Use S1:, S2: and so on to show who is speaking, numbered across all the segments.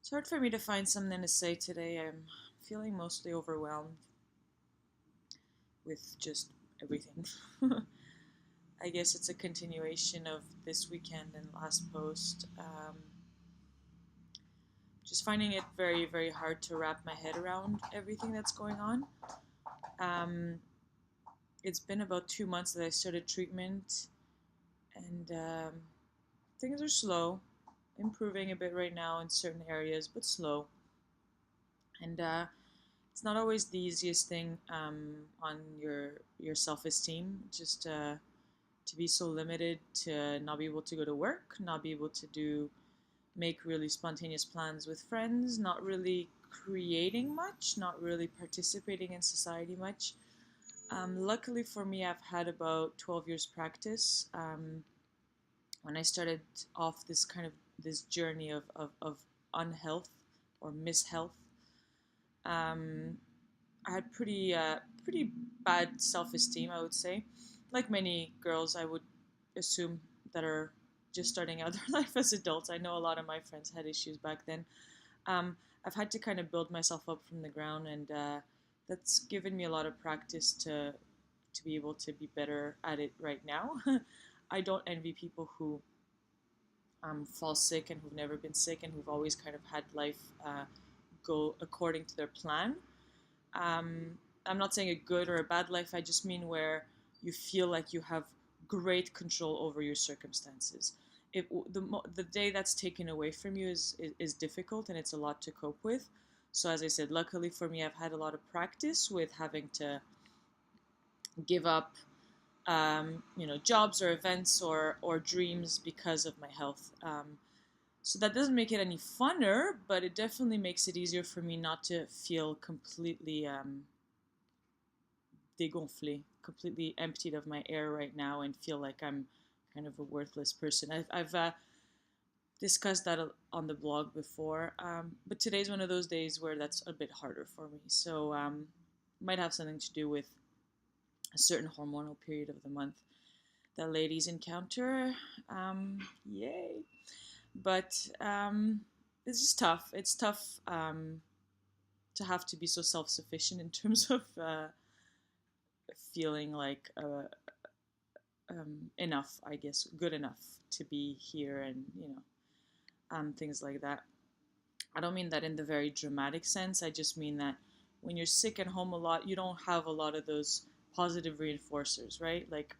S1: It's hard for me to find something to say today. I'm feeling mostly overwhelmed with just everything. I guess it's a continuation of this weekend and last post. Just finding it very, very hard to wrap my head around everything that's going on. Um, it's been about 2 months that I started treatment, and things are slow, improving a bit right now in certain areas, but slow. And it's not always the easiest thing on your self-esteem. Just to be so limited, to not be able to go to work, not be able to make really spontaneous plans with friends, not really creating much, not really participating in society much. Luckily for me, I've had about 12 years practice. When I started off this journey of unhealth or mishealth, um, I had pretty bad self-esteem, I would say. Like many girls, I would assume, that are just starting out their life as adults. I know a lot of my friends had issues back then. Um, I've had to kind of build myself up from the ground, and that's given me a lot of practice to be able to be better at it right now. I don't envy people who fall sick and who've never been sick and who've always kind of had life go according to their plan. um, I'm not saying a good or a bad life. I just mean where you feel like you have great control over your circumstances. If the day that's taken away from you is difficult, and it's a lot to cope with. So as I said, luckily for me, I've had a lot of practice with having to give up, jobs or events or dreams because of my health. So that doesn't make it any funner, but it definitely makes it easier for me not to feel completely dégonflé, completely emptied of my air right now, and feel like I'm kind of a worthless person. I've discussed that on the blog before, but today's one of those days where that's a bit harder for me. So might have something to do with a certain hormonal period of the month that ladies encounter. Yay! But it's just tough. It's tough to have to be so self-sufficient in terms of feeling like enough, I guess, good enough to be here, and things like that. I don't mean that in the very dramatic sense. I just mean that when you're sick at home a lot, you don't have a lot of those positive reinforcers, right? Like,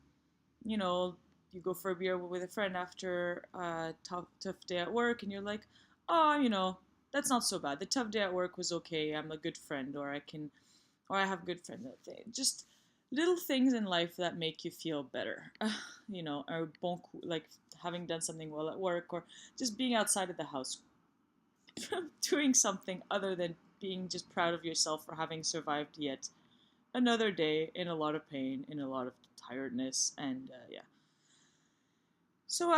S1: you know, you go for a beer with a friend after a tough day at work, and you're like, oh, that's not so bad. The tough day at work was okay. I'm a good friend, or I have good friends. Just little things in life that make you feel better. Or like having done something well at work, or just being outside of the house, doing something other than being just proud of yourself for having survived yet another day in a lot of pain, in a lot of tiredness, and yeah. So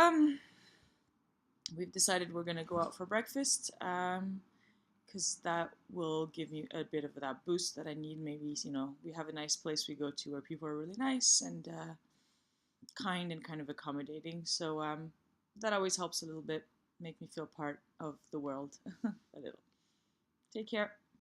S1: we've decided we're gonna go out for breakfast, because that will give me a bit of that boost that I need. Maybe we have a nice place we go to where people are really nice and kind and kind of accommodating. So that always helps a little bit, make me feel part of the world a little. Take care.